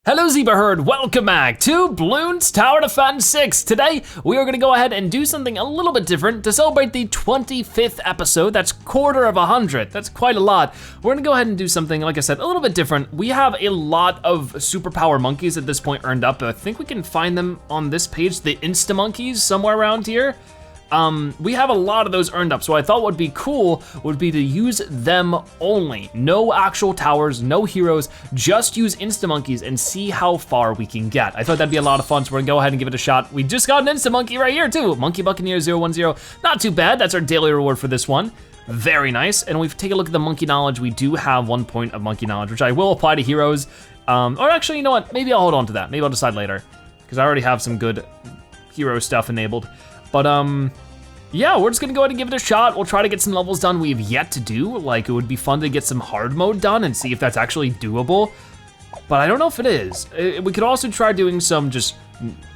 Hello Zebra Herd, welcome back to Bloons Tower Defense 6. Today, we are gonna go ahead and do something a little bit different to celebrate the 25th episode. That's quarter of 100, that's quite a lot. We're gonna go ahead and do something, like I said, a little bit different. We have a lot of superpower monkeys at this point earned up. I think we can find them on this page, the Insta Monkeys, somewhere around here. We have a lot of those earned up, so I thought what would be cool would be to use them only. No actual towers, no heroes, just use Insta Monkeys and see how far we can get. I thought that'd be a lot of fun, so we're gonna go ahead and give it a shot. We just got an Insta Monkey right here too. Monkey Buccaneer 010, not too bad. That's our daily reward for this one. Very nice, and we've taken a look at the monkey knowledge. We do have 1 point of monkey knowledge, which I will apply to heroes. Or actually, you know what? Maybe I'll hold on to that. Maybe I'll decide later, because I already have some good hero stuff enabled. But yeah, we're just gonna go ahead and give it a shot. We'll try to get some levels done we have yet to do. Like, it would be fun to get some hard mode done and see if that's actually doable. But I don't know if it is. We could also try doing some just,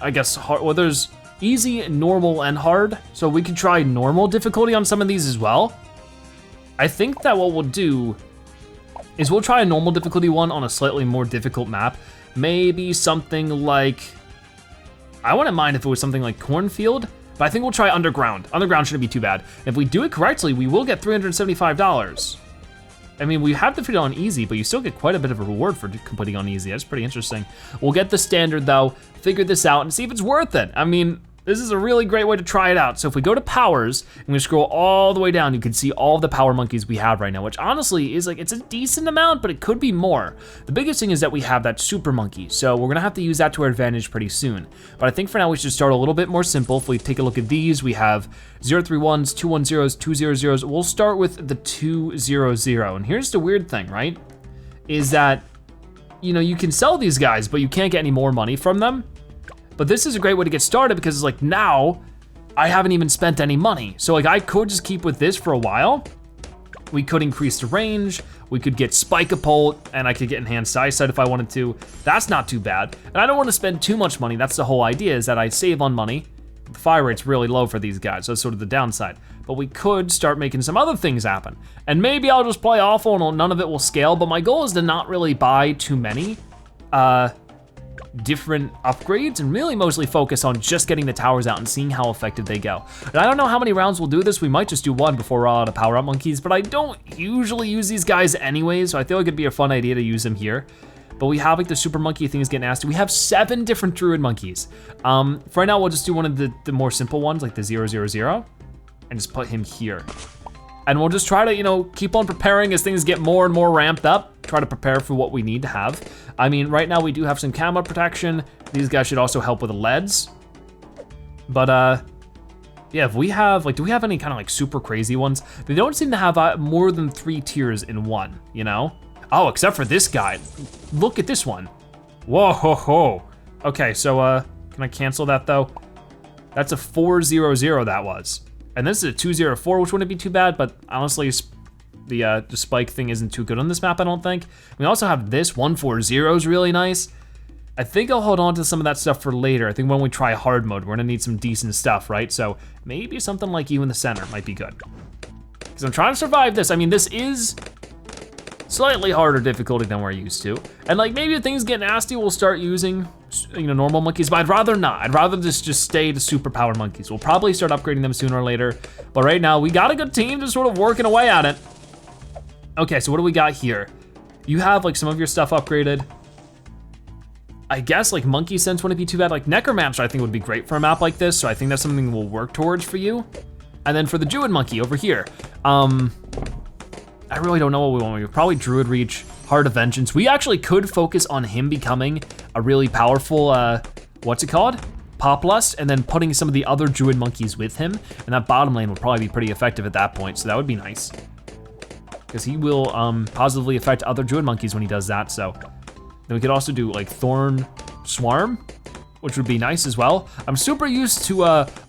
I guess, hard, well, there's easy, normal, and hard. So we could try normal difficulty on some of these as well. I think that what we'll do is we'll try a normal difficulty one on a slightly more difficult map. Maybe something like, I wouldn't mind if it was something like Cornfield, but I think we'll try Underground. Underground shouldn't be too bad. If we do it correctly, we will get $375. I mean, we have to fit it on easy, but you still get quite a bit of a reward for completing on easy. That's pretty interesting. We'll get the standard though, figure this out and see if it's worth it. I mean, this is a really great way to try it out. So if we go to powers and we scroll all the way down, you can see all the power monkeys we have right now, which honestly is like, it's a decent amount, but it could be more. The biggest thing is that we have that super monkey. So we're gonna have to use that to our advantage pretty soon. But I think for now we should start a little bit more simple. If we take a look at these, we have 031s, 210s, 200s. We'll start with the 200. And here's the weird thing, right? Is that, you know, you can sell these guys, but you can't get any more money from them. But this is a great way to get started because it's like, now I haven't even spent any money. So like, I could just keep with this for a while. We could increase the range. We could get Spike-a-Pole and I could get enhanced eyesight if I wanted to. That's not too bad. And I don't want to spend too much money. That's the whole idea, is that I save on money. The fire rate's really low for these guys, so that's sort of the downside. But we could start making some other things happen. And maybe I'll just play awful and none of it will scale, but my goal is to not really buy too many different upgrades and really mostly focus on just getting the towers out and seeing how effective they go. And I don't know how many rounds we'll do this. We might just do one before we're out of power up monkeys, but I don't usually use these guys anyways, so I feel like it'd be a fun idea to use them here. But we have like the super monkey thing is getting nasty. We have 7 different druid monkeys. For right now, we'll just do one of the more simple ones, like the 000, and just put him here. And we'll just try to, you know, keep on preparing as things get more and more ramped up, try to prepare for what we need to have. I mean, right now we do have some camo protection. These guys should also help with the leads. But yeah, if we have, like, do we have any kind of like super crazy ones? They don't seem to have more than 3 tiers in one, you know? Oh, except for this guy. Look at this one. Whoa, ho, ho. Okay, so can I cancel that though? That's a 400 that was. And this is a 204, which wouldn't be too bad, but honestly, the spike thing isn't too good on this map, I don't think. We also have this 140 is really nice. I think I'll hold on to some of that stuff for later. I think when we try hard mode, we're gonna need some decent stuff, right? So maybe something like you in the center might be good. Because I'm trying to survive this. I mean, this is slightly harder difficulty than we're used to. And like, maybe if things get nasty, we'll start using, you know, normal monkeys, but I'd rather not. I'd rather just stay to superpower monkeys. We'll probably start upgrading them sooner or later, but right now we got a good team just sort of working away at it. Okay, so what do we got here? You have like some of your stuff upgraded. I guess like Monkey Sense wouldn't be too bad. Like Necromancer I think would be great for a map like this, so I think that's something we'll work towards for you. And then for the Druid Monkey over here, I really don't know what we want. We probably Druid Reach, Heart of Vengeance. We actually could focus on him becoming a really powerful, what's it called? Pop Lust, and then putting some of the other Druid monkeys with him, and that bottom lane would probably be pretty effective at that point, so that would be nice. Because he will positively affect other Druid monkeys when he does that, so. Then we could also do like Thorn Swarm, which would be nice as well. I'm super used to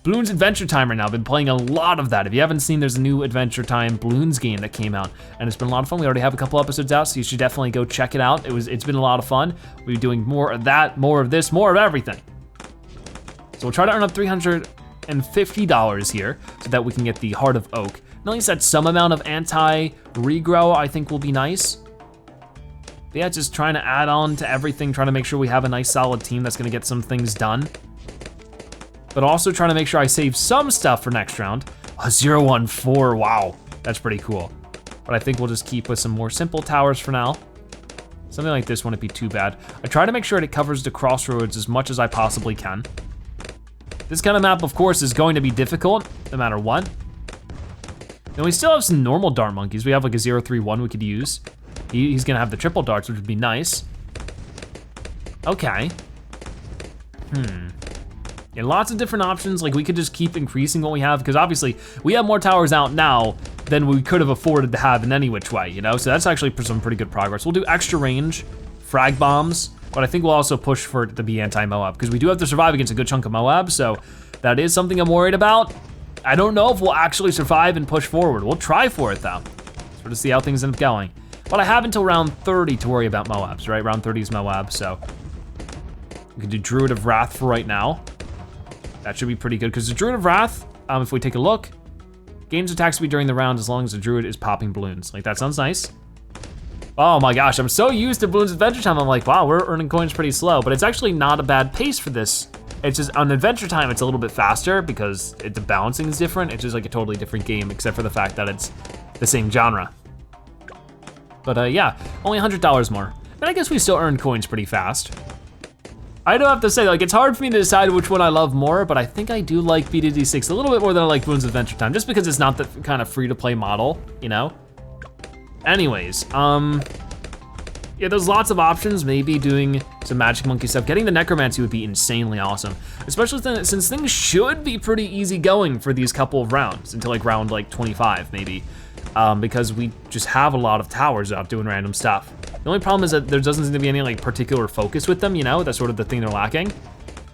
Bloons Adventure Time right now. I've been playing a lot of that. If you haven't seen, there's a new Adventure Time Bloons game that came out, and it's been a lot of fun. We already have a couple episodes out, so you should definitely go check it out. It's been a lot of fun. We're doing more of that, more of this, more of everything. So we'll try to earn up $350 here so that we can get the Heart of Oak. And at least that some amount of anti-regrow I think will be nice. But yeah, just trying to add on to everything, trying to make sure we have a nice solid team that's gonna get some things done. But also trying to make sure I save some stuff for next round. A 0-1-4, wow, that's pretty cool. But I think we'll just keep with some more simple towers for now. Something like this wouldn't be too bad. I try to make sure it covers the crossroads as much as I possibly can. This kind of map, of course, is going to be difficult, no matter what. Then we still have some normal dart monkeys. We have like a 0-3-1 we could use. He's gonna have the triple darts, which would be nice. Okay. Yeah, lots of different options. Like we could just keep increasing what we have, because obviously we have more towers out now than we could have afforded to have in any which way, you know? So that's actually some pretty good progress. We'll do extra range, frag bombs, but I think we'll also push for it to be anti-Moab, because we do have to survive against a good chunk of Moab, so that is something I'm worried about. I don't know if we'll actually survive and push forward. We'll try for it though. Sort of see how things end up going. But I have until round 30 to worry about Moabs, right? Round 30 is Moab, so. We can do Druid of Wrath for right now. That should be pretty good, because the Druid of Wrath, if we take a look, gains attack speed during the round as long as the Druid is popping balloons. Like, that sounds nice. Oh my gosh, I'm so used to Bloons Adventure Time, I'm like, wow, we're earning coins pretty slow, but it's actually not a bad pace for this. It's just, on Adventure Time, it's a little bit faster because the balancing is different. It's just like a totally different game, except for the fact that it's the same genre. But yeah, only $100 more. And I guess we still earn coins pretty fast. I do have to say, like, it's hard for me to decide which one I love more, but I think I do like BDD6 a little bit more than I like Bloons Adventure Time, just because it's not the kind of free-to-play model, you know? Anyways, yeah, there's lots of options. Maybe doing some Magic Monkey stuff. Getting the Necromancy would be insanely awesome, especially since things should be pretty easy going for these couple of rounds, until like round like 25 maybe, because we just have a lot of towers out doing random stuff. The only problem is that there doesn't seem to be any like particular focus with them, you know? That's sort of the thing they're lacking.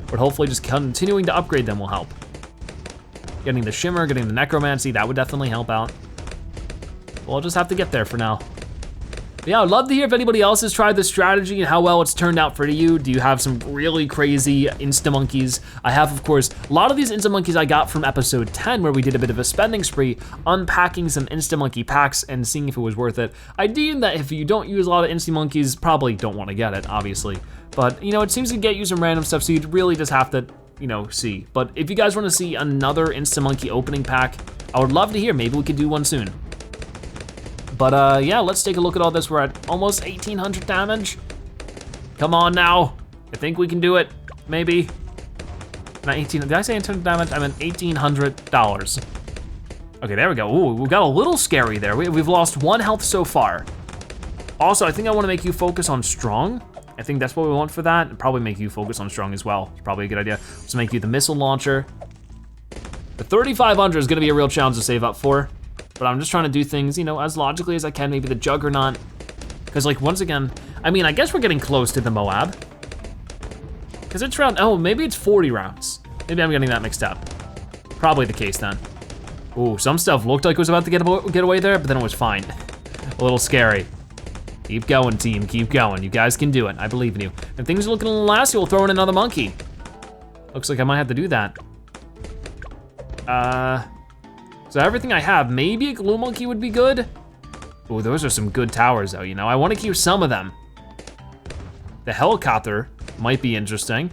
But hopefully just continuing to upgrade them will help. Getting the Shimmer, getting the Necromancy, that would definitely help out. We'll just have to get there for now. But yeah, I'd love to hear if anybody else has tried this strategy and how well it's turned out for you. Do you have some really crazy Insta Monkeys? I have, of course, a lot of these Insta Monkeys I got from episode 10, where we did a bit of a spending spree, unpacking some Insta Monkey packs and seeing if it was worth it. I deem that if you don't use a lot of Insta Monkeys, probably don't want to get it, obviously. But, you know, it seems to get you some random stuff, so you'd really just have to, you know, see. But if you guys want to see another Insta Monkey opening pack, I would love to hear. Maybe we could do one soon. But yeah, let's take a look at all this. We're at almost 1,800 damage. Come on now. I think we can do it, maybe. Not 18, did I say 1,800 damage? I meant $1,800. Okay, there we go. Ooh, we got a little scary there. We've lost 1 health so far. Also, I think I wanna make you focus on strong. I think that's what we want for that. And probably make you focus on strong as well. It's probably a good idea. Let's make you the missile launcher. The 3,500 is gonna be a real challenge to save up for. But I'm just trying to do things, you know, as logically as I can, maybe the Juggernaut. Because like, once again, I mean, I guess we're getting close to the Moab. Because it's round, oh, maybe it's 40 rounds. Maybe I'm getting that mixed up. Probably the case then. Ooh, some stuff looked like it was about to get away there, but then it was fine. A little scary. Keep going, team, keep going. You guys can do it, I believe in you. If things are looking a little nasty, we'll throw in another monkey. Looks like I might have to do that. So everything I have, maybe a glue monkey would be good. Oh, those are some good towers though, you know? I wanna keep some of them. The helicopter might be interesting.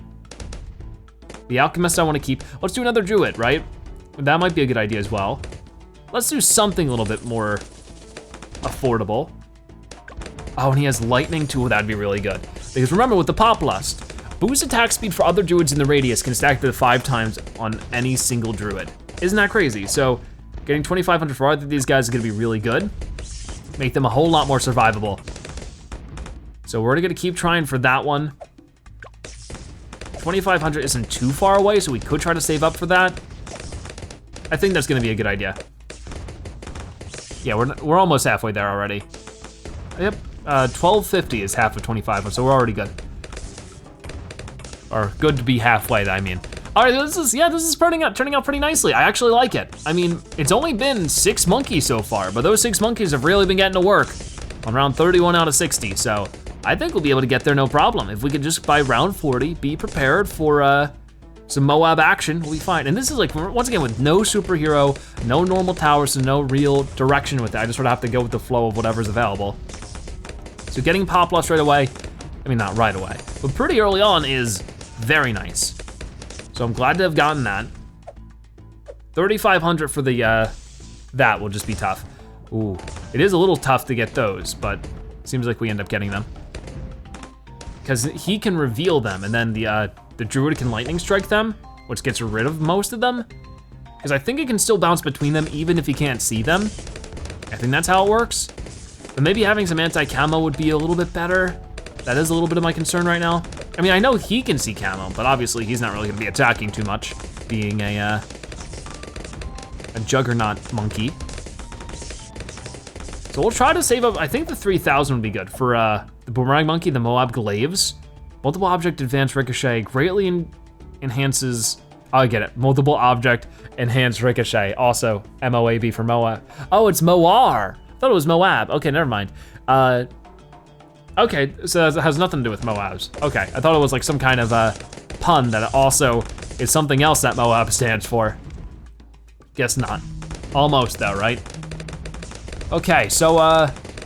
The alchemist I wanna keep. Let's do another druid, right? That might be a good idea as well. Let's do something a little bit more affordable. Oh, and he has lightning too, that'd be really good. Because remember, with the Pop Lust, boost attack speed for other druids in the radius can stack to 5 times on any single druid. Isn't that crazy? So, getting 2,500 for either of these guys is gonna be really good. Make them a whole lot more survivable. So we're gonna keep trying for that one. 2,500 isn't too far away, so we could try to save up for that. I think that's gonna be a good idea. Yeah, we're almost halfway there already. Yep, 1,250 is half of 2,500, so we're already good. Or good to be halfway, I mean. All right, this is turning out pretty nicely. I actually like it. I mean, it's only been 6 monkeys so far, but those 6 monkeys have really been getting to work on round 31 out of 60. So I think we'll be able to get there no problem. If we could just by round 40, be prepared for some Moab action, we'll be fine. And this is like, once again, with no superhero, no normal towers, and no real direction with it. I just sort of have to go with the flow of whatever's available. So So getting Pop Plus right away, I mean, not right away, but pretty early on is very nice. So I'm glad to have gotten that. 3,500 for the, that will just be tough. Ooh, it is a little tough to get those, but it seems like we end up getting them. Because he can reveal them, and then the Druid can Lightning Strike them, which gets rid of most of them. Because I think it can still bounce between them even if he can't see them. I think that's how it works. But maybe having some anti-camo would be a little bit better. That is a little bit of my concern right now. I mean, I know he can see camo, but obviously he's not really gonna be attacking too much, being a Juggernaut monkey. So we'll try to save up, I think the 3,000 would be good for the Boomerang Monkey, the Moab Glaives. Multiple Object Advanced Ricochet greatly enhances, oh, I get it. Multiple Object Enhanced Ricochet, also MOAB for Moab. Oh, it's Moar. I thought it was Moab, okay, never mind. Okay, so it has nothing to do with Moabs. Okay, I thought it was like some kind of pun that also is something else that Moab stands for. Guess not. Almost though, right? Okay, so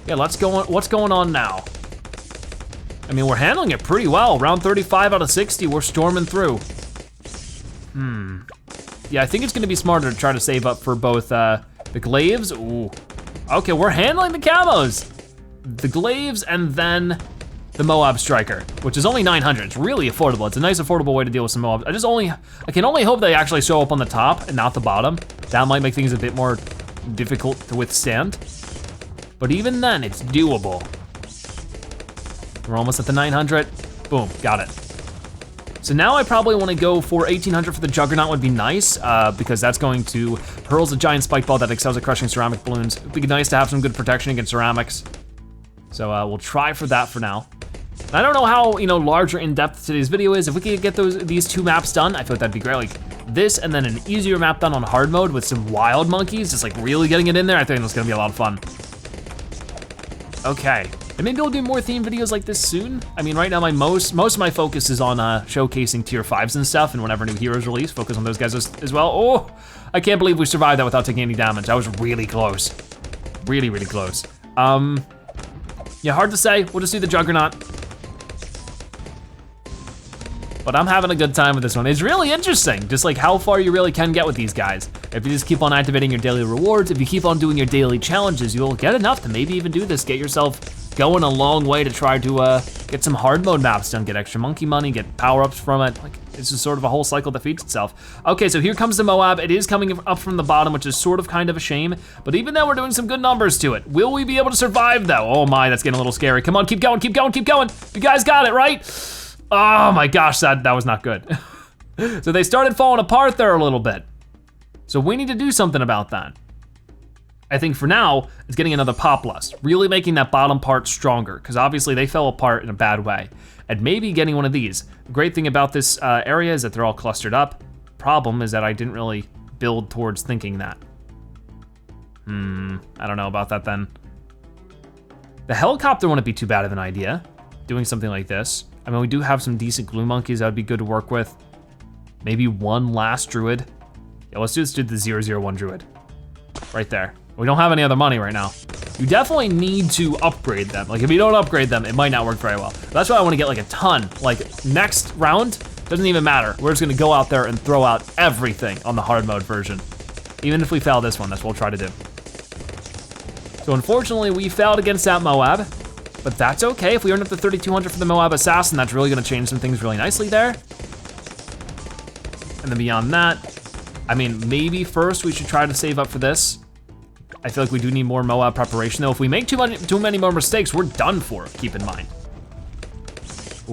yeah, let's go on. What's going on now? I mean, we're handling it pretty well. Round 35 out of 60, we're storming through. Yeah, I think it's gonna be smarter to try to save up for both the glaives. Ooh. Okay, we're handling the camos. The glaives and then the Moab Striker, which is only 900. It's really affordable. It's a nice affordable way to deal with some Moab. I can only hope they actually show up on the top and not the bottom. That might make things a bit more difficult to withstand. But even then, it's doable. We're almost at the 900. Boom, got it. So now I probably wanna go for 1,800 for the Juggernaut would be nice, because that's going to hurls a giant spike ball that excels at crushing ceramic balloons. It'd be nice to have some good protection against ceramics. So we'll try for that for now. I don't know how large or in-depth today's video is. If we could get these two maps done, I feel like that'd be great. Like this and then an easier map done on hard mode with some wild monkeys, just like really getting it in there. I think that's gonna be a lot of fun. Okay, and maybe we'll do more theme videos like this soon. I mean, right now most of my focus is on showcasing tier 5s and stuff, and whenever new heroes release, focus on those guys as well. Oh, I can't believe we survived that without taking any damage. That was really close. Really, really close. Yeah, hard to say. We'll just do the Juggernaut. But I'm having a good time with this one. It's really interesting, just like how far you really can get with these guys. If you just keep on activating your daily rewards, if you keep on doing your daily challenges, you'll get enough to maybe even do this, get yourself going a long way to try to get some hard mode maps done, get extra monkey money, get power-ups from it. Like, it's just sort of a whole cycle that feeds itself. Okay, so here comes the Moab. It is coming up from the bottom, which is sort of kind of a shame, but even though we're doing some good numbers to it, will we be able to survive though? Oh my, that's getting a little scary. Come on, keep going, keep going, keep going. You guys got it, right? Oh my gosh, that was not good. So they started falling apart there a little bit. So we need to do something about that. I think for now, it's getting another Pop Lust, really making that bottom part stronger, because obviously they fell apart in a bad way. And maybe getting one of these. The great thing about this area is that they're all clustered up. Problem is that I didn't really build towards thinking that. I don't know about that then. The helicopter wouldn't be too bad of an idea, doing something like this. I mean, we do have some decent glue monkeys that would be good to work with. Maybe one last druid. Yeah, let's just do the 001 druid. Right there. We don't have any other money right now. You definitely need to upgrade them. Like if you don't upgrade them, it might not work very well. That's why I wanna get like a ton. Like next round, doesn't even matter. We're just gonna go out there and throw out everything on the hard mode version. Even if we fail this one, that's what we'll try to do. So unfortunately, we failed against that Moab, but that's okay. If we earn up to 3,200 for the Moab Assassin, that's really gonna change some things really nicely there. And then beyond that, I mean, maybe first we should try to save up for this. I feel like we do need more Moab preparation though. If we make too many more mistakes, we're done for, keep in mind.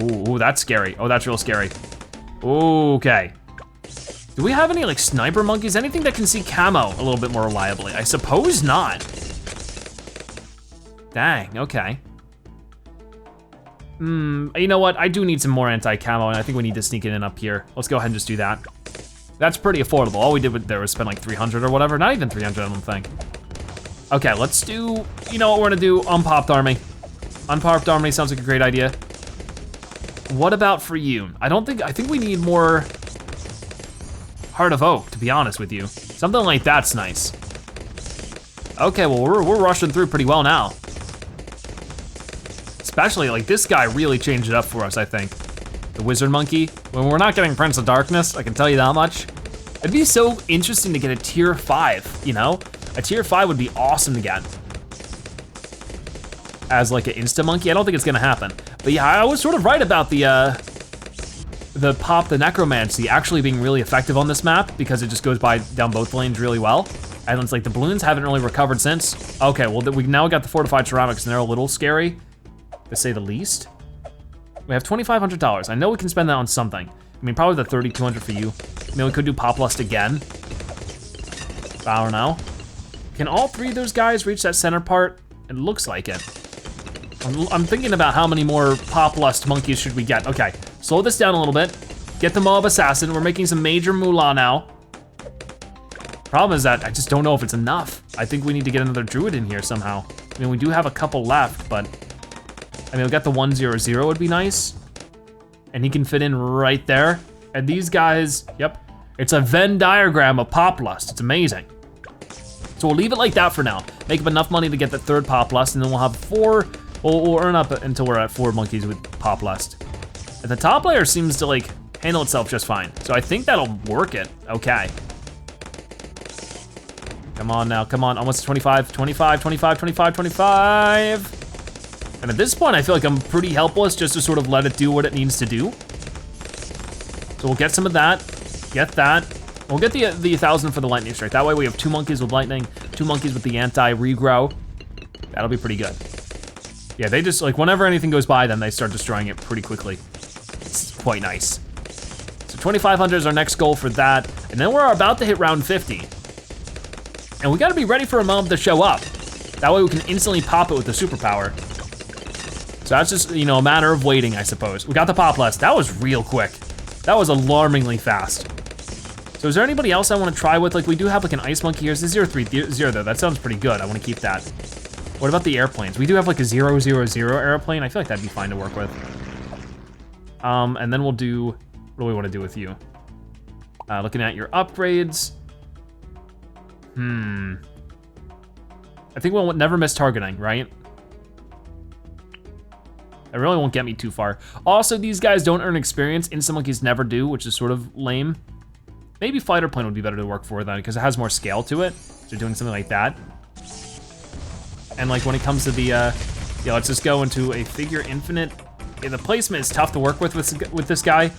Ooh, that's scary. Oh, that's real scary. Okay. Do we have any like sniper monkeys? Anything that can see camo a little bit more reliably? I suppose not. Dang, okay. You know what? I do need some more anti-camo and I think we need to sneak it in up here. Let's go ahead and just do that. That's pretty affordable. All we did there was spend like 300 or whatever. Not even 300, I don't think. Okay, let's do, you know what we're gonna do? Unpopped army. Unpopped army sounds like a great idea. What about for you? I think we need more Heart of Oak, to be honest with you. Something like that's nice. Okay, well, we're rushing through pretty well now. especially like this guy really changed it up for us, I think. The Wizard Monkey. When we're not getting Prince of Darkness, I can tell you that much. It'd be so interesting to get a tier 5, you know? A tier 5 would be awesome to get. As like an Insta Monkey, I don't think it's gonna happen. But yeah, I was sort of right about the Necromancy actually being really effective on this map because it just goes down both lanes really well. And it's like the balloons haven't really recovered since. Okay, well we now got the fortified ceramics and they're a little scary, to say the least. We have $2,500. I know we can spend that on something. I mean, probably the 3,200 for you. I mean, we could do Pop Lust again. I don't know. Can all 3 of those guys reach that center part? It looks like it. I'm thinking about how many more Pop Lust monkeys should we get. Okay, slow this down a little bit. Get the Mob Assassin. We're making some major moolah now. Problem is that I just don't know if it's enough. I think we need to get another Druid in here somehow. I mean, we do have a couple left, but I mean, we got the 100 would be nice. And he can fit in right there. And these guys, yep. It's a Venn diagram of Pop Lust, it's amazing. So we'll leave it like that for now. Make up enough money to get the 3rd Pop Lust, and then we'll have 4, we'll earn up until we're at 4 monkeys with Pop Lust. And the top layer seems to like handle itself just fine. So I think that'll work it, okay. Come on now, come on, almost 25, 25, 25, 25, 25. And at this point, I feel like I'm pretty helpless just to sort of let it do what it needs to do. So we'll get some of that, get that. We'll get the 1,000 for the lightning strike. That way we have 2 monkeys with lightning, 2 monkeys with the anti-regrow. That'll be pretty good. Yeah, they just, like whenever anything goes by them, they start destroying it pretty quickly. It's quite nice. So 2,500 is our next goal for that. And then we're about to hit round 50. And we gotta be ready for a mob to show up. That way we can instantly pop it with the superpower. So that's just, you know, a matter of waiting, I suppose. We got the Pop Lust, that was real quick. That was alarmingly fast. So is there anybody else I wanna try with? Like we do have like an Ice Monkey here. It's a 030 though, that sounds pretty good. I wanna keep that. What about the airplanes? We do have like a 000 airplane. I feel like that'd be fine to work with. And then we'll do, what do we wanna do with you? Looking at your upgrades. I think we'll never miss targeting, right? It really won't get me too far. Also, these guys don't earn experience. Insta Monkeys never do, which is sort of lame. Maybe Fighter Plane would be better to work for then because it has more scale to it. So doing something like that. And like when it comes to the, yeah, let's just go into a Figure Infinite. Yeah, the placement is tough to work with this guy.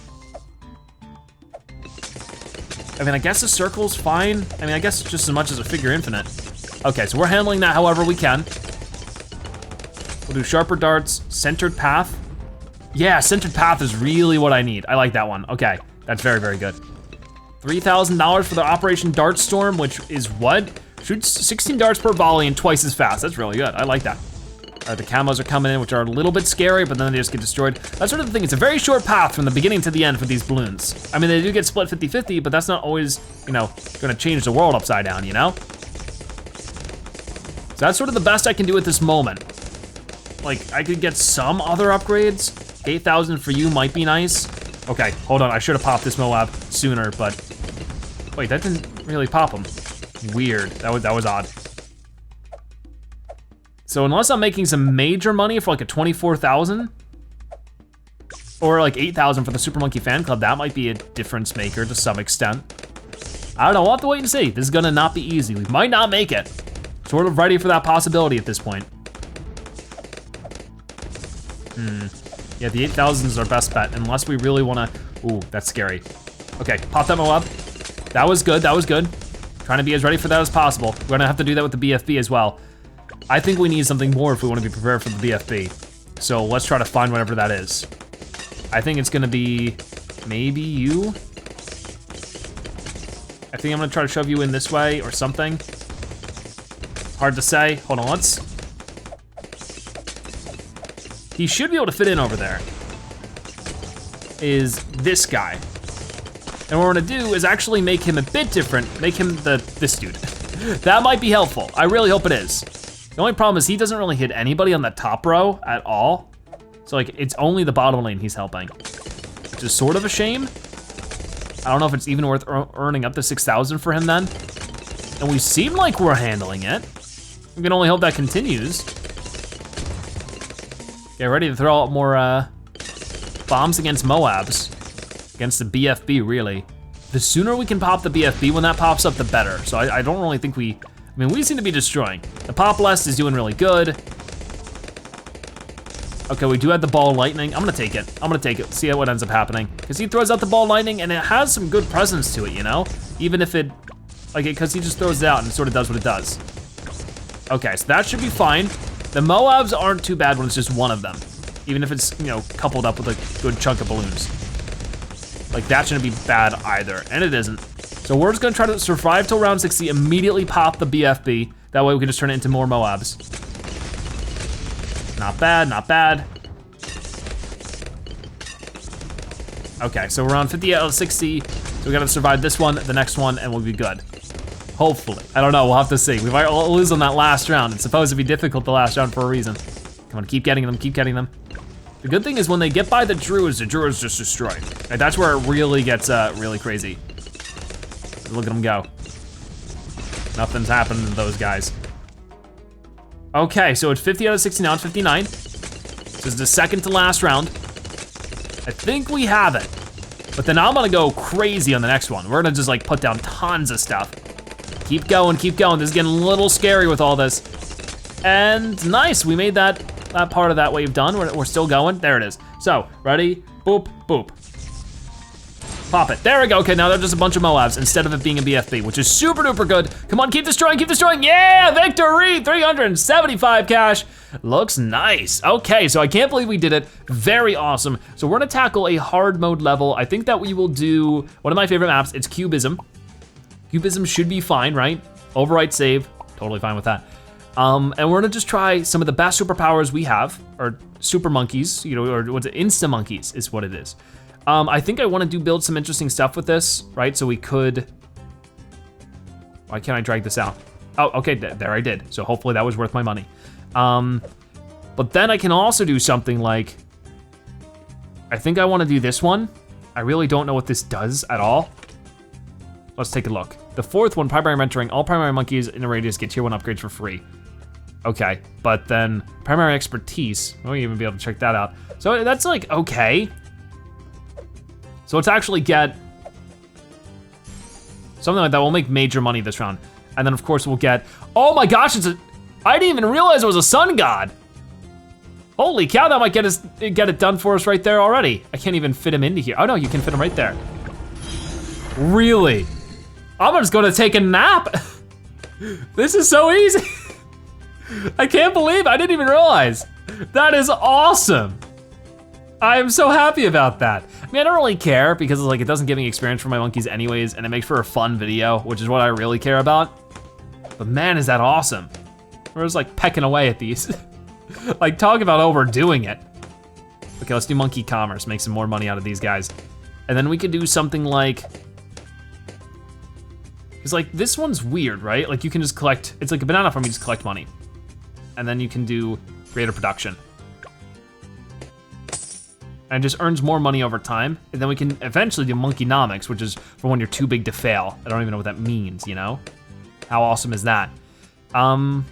I mean, I guess the circle's fine. I mean, I guess just as much as a Figure Infinite. Okay, so we're handling that however we can. We'll do Sharper Darts, Centered Path. Yeah, Centered Path is really what I need. I like that one. Okay, that's very, very good. $3,000 for the Operation Dart Storm, which is what? Shoots 16 darts per volley and twice as fast. That's really good, I like that. All right, the camos are coming in, which are a little bit scary, but then they just get destroyed. That's sort of the thing, it's a very short path from the beginning to the end for these balloons. I mean, they do get split 50-50, but that's not always, you know, gonna change the world upside down, you know? So that's sort of the best I can do at this moment. Like, I could get some other upgrades. 8,000 for you might be nice. Okay, hold on, I should have popped this Moab sooner, but wait, that didn't really pop him. Weird, that was odd. So unless I'm making some major money for like a 24,000, or like 8,000 for the Super Monkey Fan Club, that might be a difference maker to some extent. I don't know, we'll have to wait and see. This is gonna not be easy. We might not make it. Sort of ready for that possibility at this point. Yeah, the 8,000 is our best bet, unless we really wanna, ooh, that's scary. Okay, pop that Moab. That was good, that was good. Trying to be as ready for that as possible. We're gonna have to do that with the BFB as well. I think we need something more if we wanna be prepared for the BFB. So let's try to find whatever that is. I think it's gonna be maybe you. I think I'm gonna try to shove you in this way or something. Hard to say, hold on, let's. He should be able to fit in over there. Is this guy. And what we're gonna do is actually make him a bit different, make him this dude. That might be helpful, I really hope it is. The only problem is he doesn't really hit anybody on the top row at all. So like, it's only the bottom lane he's helping, which is sort of a shame. I don't know if it's even worth earning up to 6,000 for him then. And we seem like we're handling it. We can only hope that continues. Get ready to throw out more bombs against Moabs. Against the BFB, really. The sooner we can pop the BFB when that pops up, the better. So I don't really think we seem to be destroying. The Pop Blast is doing really good. Okay, we do have the Ball Lightning. I'm gonna take it. See what ends up happening. Because he throws out the Ball Lightning and it has some good presence to it, you know? Even if it, because he just throws it out and it sort of does what it does. Okay, so that should be fine. The Moabs aren't too bad when it's just one of them. Even if it's, coupled up with a good chunk of balloons. Like that shouldn't be bad either, and it isn't. So we're just gonna try to survive till round 60, immediately pop the BFB. That way we can just turn it into more Moabs. Not bad, not bad. Okay, so we're on 50 out of 60. So we gotta survive this one, the next one, and we'll be good. Hopefully, I don't know, we'll have to see. We might lose on that last round. It's supposed to be difficult the last round for a reason. Come on, keep getting them, keep getting them. The good thing is when they get by the Druids just destroy. Like, that's where it really gets really crazy. Look at them go. Nothing's happening to those guys. Okay, so it's 50 out of 60 now, it's 59. This is the second to last round. I think we have it. But then I'm gonna go crazy on the next one. We're gonna just like put down tons of stuff. Keep going, keep going. This is getting a little scary with all this. And nice, we made that part of that wave done. We're still going, there it is. So, ready, boop, boop. Pop it, there we go. Okay, now they're just a bunch of Moabs instead of it being a BFB, which is super duper good. Come on, keep destroying, yeah, victory, 375 cash. Looks nice. Okay, so I can't believe we did it, very awesome. So we're gonna tackle a hard mode level. I think that we will do one of my favorite maps, it's Cubism. Cubism should be fine, right? Overwrite save, totally fine with that. And we're gonna just try some of the best superpowers we have, or super monkeys, or what's it, Insta Monkeys is what it is. I think I wanna build some interesting stuff with this, right? So we could, why can't I drag this out? Oh, okay, there I did. So hopefully that was worth my money. But then I can also do something like, I think I wanna do this one. I really don't know what this does at all. Let's take a look. The fourth one, primary mentoring, all primary monkeys in a radius get tier 1 upgrades for free. Okay, but then primary expertise, we won't even be able to check that out. So that's like, okay. So let's actually get something like that. We'll make major money this round. And then of course we'll get, oh my gosh, I didn't even realize it was a sun god. Holy cow, that might get it done for us right there already. I can't even fit him into here. Oh no, you can fit him right there. Really? I'm just gonna take a nap. This is so easy. I can't believe I didn't even realize. That is awesome. I am so happy about that. I mean, I don't really care because it doesn't give me experience for my monkeys anyways, and it makes for a fun video, which is what I really care about. But man, is that awesome. We're just like pecking away at these. Like, talk about overdoing it. Okay, let's do monkey commerce, make some more money out of these guys. And then we could do something like, because like this one's weird, right? Like you can just collect, it's like a banana farm, you just collect money. And then you can do greater production. And it just earns more money over time. And then we can eventually do monkeynomics, which is for when you're too big to fail. I don't even know what that means, you know? How awesome is that? And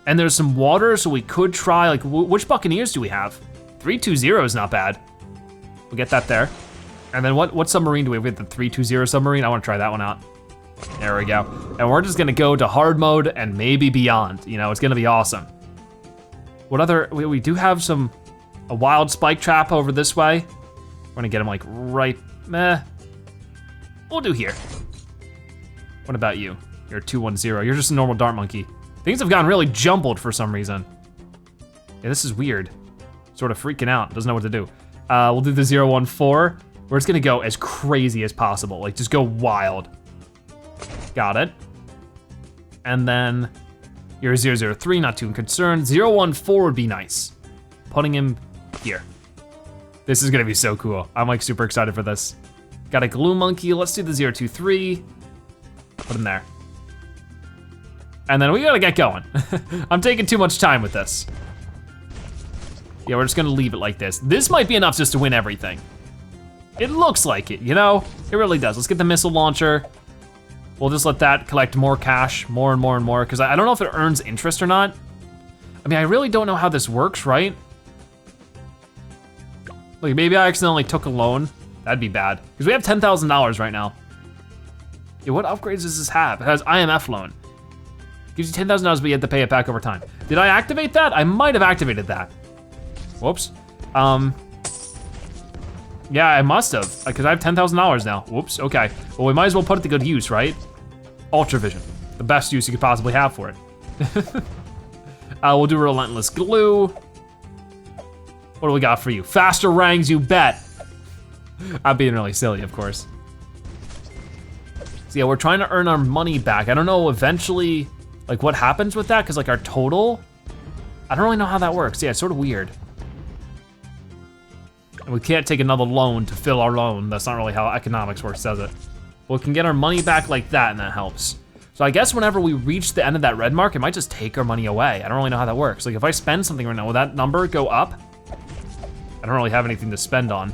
there's some water, so we could try, like, which Buccaneers do we have? 320 is not bad. We'll get that there. And then what submarine do we have? We have the 320 submarine. I wanna try that one out. There we go. And we're just gonna go to hard mode and maybe beyond. You know, it's gonna be awesome. What other, we do have a wild spike trap over this way. We're gonna get him like right, meh. We'll do here. What about you? You're a 210, you're just a normal dart monkey. Things have gotten really jumbled for some reason. Yeah, this is weird. Sort of freaking out, doesn't know what to do. We'll do the 014. We're just gonna go as crazy as possible. Like just go wild. Got it. And then you're 003, not too concerned. 014 would be nice. Putting him here. This is gonna be so cool. I'm like super excited for this. Got a glue monkey, let's do the 023. Put him there. And then we gotta get going. I'm taking too much time with this. Yeah, we're just gonna leave it like this. This might be enough just to win everything. It looks like it, you know? It really does. Let's get the missile launcher. We'll just let that collect more cash, more and more and more, because I don't know if it earns interest or not. I mean, I really don't know how this works, right? Like maybe I accidentally took a loan. That'd be bad, because we have $10,000 right now. Yeah, what upgrades does this have? It has IMF loan. Gives you $10,000, but you have to pay it back over time. Did I activate that? I might have activated that. Whoops. Yeah, I must have, because I have $10,000 now. Whoops, okay. Well, we might as well put it to good use, right? Ultra Vision, the best use you could possibly have for it. We'll do Relentless Glue. What do we got for you? Faster rangs, you bet. I'm being really silly, of course. So yeah, we're trying to earn our money back. I don't know eventually, like what happens with that, because like our total, I don't really know how that works. Yeah, it's sort of weird. And we can't take another loan to fill our loan. That's not really how economics works, does it? Well, we can get our money back like that, and that helps. So I guess whenever we reach the end of that red mark, it might just take our money away. I don't really know how that works. Like if I spend something right now, will that number go up? I don't really have anything to spend on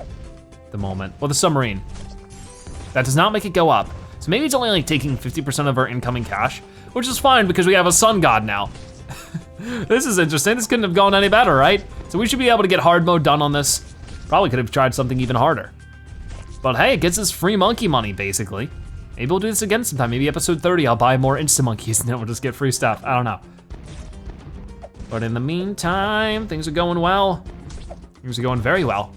at the moment. Well, the submarine. That does not make it go up. So maybe it's only like taking 50% of our incoming cash, which is fine because we have a sun god now. This is interesting. This couldn't have gone any better, right? So we should be able to get hard mode done on this. Probably could have tried something even harder. But hey, it gets us free monkey money, basically. Maybe we'll do this again sometime. Maybe episode 30, I'll buy more Insta Monkeys and then we'll just get free stuff. I don't know. But in the meantime, things are going well. Things are going very well.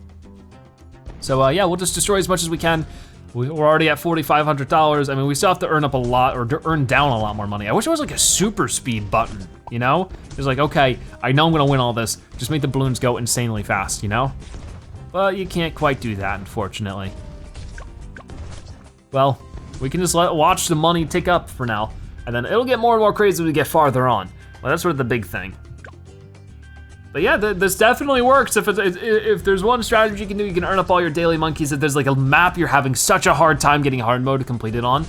So yeah, we'll just destroy as much as we can. We're already at $4,500. I mean, we still have to earn up a lot, or earn down a lot more money. I wish it was like a super speed button, you know? It's like, okay, I know I'm gonna win all this. Just make the balloons go insanely fast, you know? But you can't quite do that, unfortunately. Well, we can just watch the money tick up for now, and then it'll get more and more crazy as we get farther on. Well, that's sort of the big thing. But yeah, this definitely works. If there's one strategy you can do, you can earn up all your daily monkeys. If there's like a map you're having such a hard time getting hard mode to complete it on,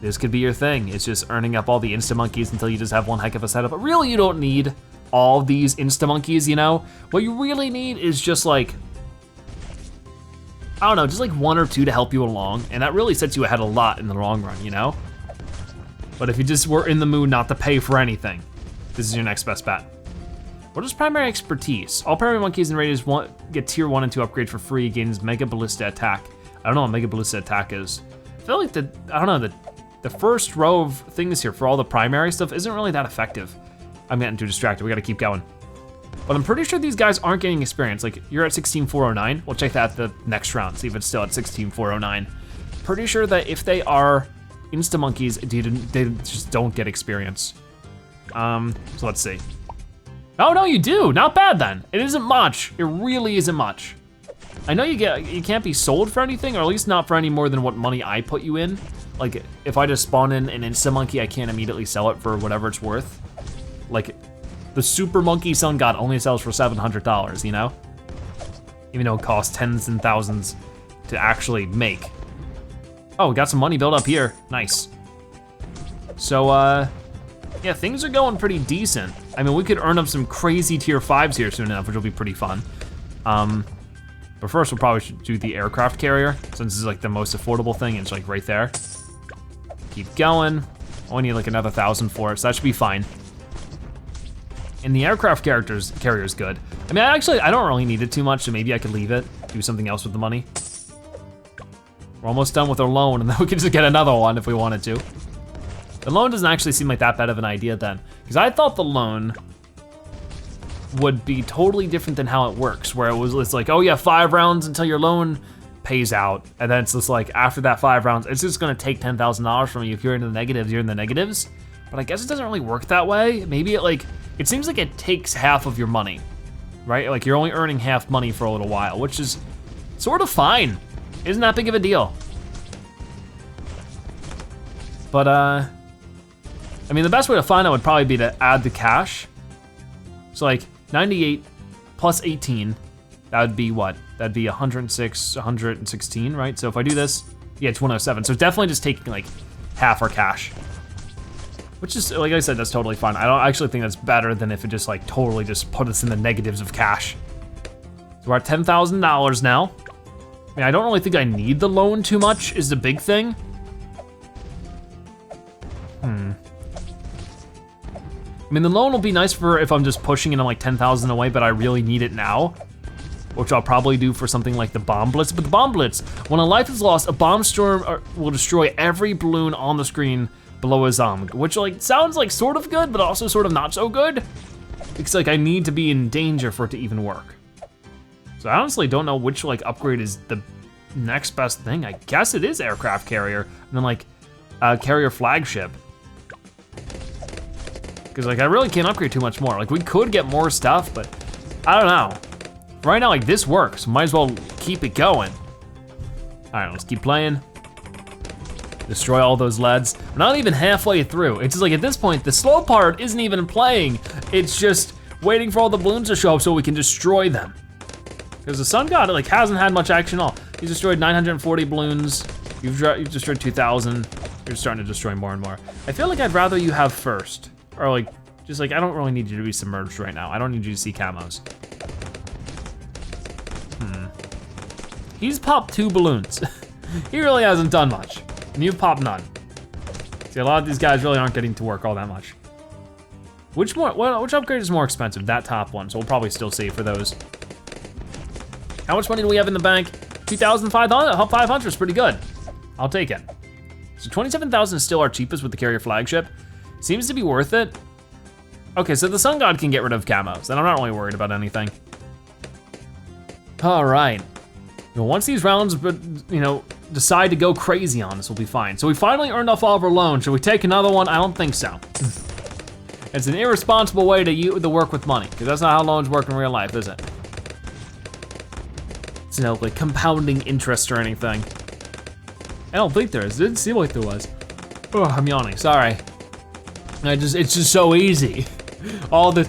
this could be your thing. It's just earning up all the Insta Monkeys until you just have one heck of a setup. But really, you don't need all these Insta Monkeys, you know? What you really need is just like, I don't know, just like one or two to help you along. And that really sets you ahead a lot in the long run, you know? But if you just were in the mood not to pay for anything, this is your next best bet. What is primary expertise? All primary monkeys and raiders get tier 1 and 2 upgrade for free, gains mega ballista attack. I don't know what mega ballista attack is. I feel like the first row of things here for all the primary stuff isn't really that effective. I'm getting too distracted, we gotta keep going. But I'm pretty sure these guys aren't getting experience. Like you're at 16,409. We'll check that the next round, see if it's still at 16,409. Pretty sure that if they are Insta Monkeys, they just don't get experience. So let's see. Oh no, you do, not bad then. It isn't much, it really isn't much. I know you can't be sold for anything, or at least not for any more than what money I put you in. Like if I just spawn in an Insta Monkey, I can't immediately sell it for whatever it's worth. Like the Super Monkey Sun God only sells for $700, you know? Even though it costs tens and thousands to actually make. Oh, we got some money built up here, nice. So yeah, things are going pretty decent. I mean, we could earn up some crazy tier 5s here soon enough, which will be pretty fun. But first we'll probably should do the aircraft carrier, since this is like the most affordable thing, and it's like right there. Keep going. Only need like another 1,000 for it, so that should be fine. And the aircraft carrier is good. I mean, I don't really need it too much, so maybe I could leave it, do something else with the money. We're almost done with our loan, and then we can just get another one if we wanted to. The loan doesn't actually seem like that bad of an idea then, because I thought the loan would be totally different than how it works, where it's like, oh yeah, 5 rounds until your loan pays out, and then it's just like, after that 5 rounds, it's just gonna take $10,000 from you. If you're in the negatives, you're in the negatives. But I guess it doesn't really work that way. Maybe it seems like it takes half of your money, right? Like you're only earning half money for a little while, which is sort of fine. Isn't that big of a deal. But I mean, the best way to find out would probably be to add the cash. So like 98 plus 18, that would be what? That'd be 106, 116, right? So if I do this, yeah, it's 107. So definitely just taking like half our cash. Which is, like I said, that's totally fine. I don't actually think that's better than if it just like totally just put us in the negatives of cash. So we're at $10,000 now. I mean, I don't really think I need the loan too much is the big thing. I mean, the loan will be nice for if I'm just pushing it, I'm like 10,000 away, but I really need it now. which I'll probably do for something like the Bomb Blitz. But the Bomb Blitz, when a life is lost, a bomb storm will destroy every balloon on the screen below a zombie, which like sounds like sort of good, but also sort of not so good. Because like I need to be in danger for it to even work. So I honestly don't know which like upgrade is the next best thing. I guess it is aircraft carrier, and then like carrier flagship. Because like I really can't upgrade too much more. Like we could get more stuff, but I don't know. Right now, like this works. Might as well keep it going. All right, let's keep playing. Destroy all those leads. We're not even halfway through. It's just like at this point, the slow part isn't even playing. It's just waiting for all the balloons to show up so we can destroy them. Because the Sun God like hasn't had much action at all. He's destroyed 940 balloons. You've destroyed 2,000. You're starting to destroy more and more. I feel like I'd rather you have first. Or like, just like, I don't really need you to be submerged right now. I don't need you to see camos. He's popped 2 balloons. He really hasn't done much. And you've popped none. See, a lot of these guys really aren't getting to work all that much. Which upgrade is more expensive? That top one, so we'll probably still save for those. How much money do we have in the bank? 2,500 is pretty good. I'll take it. So 27,000 is still our cheapest with the carrier flagship. Seems to be worth it. Okay, so the Sun God can get rid of camos, and I'm not really worried about anything. All right. Well, once these rounds, decide to go crazy on us, we'll be fine. So we finally earned off all of our loans. Should we take another one? I don't think so. It's an irresponsible way to work with money, because that's not how loans work in real life, is it? It's like compounding interest or anything. I don't think there is. It didn't seem like there was. Oh, I'm yawning. Sorry. It's just so easy. All these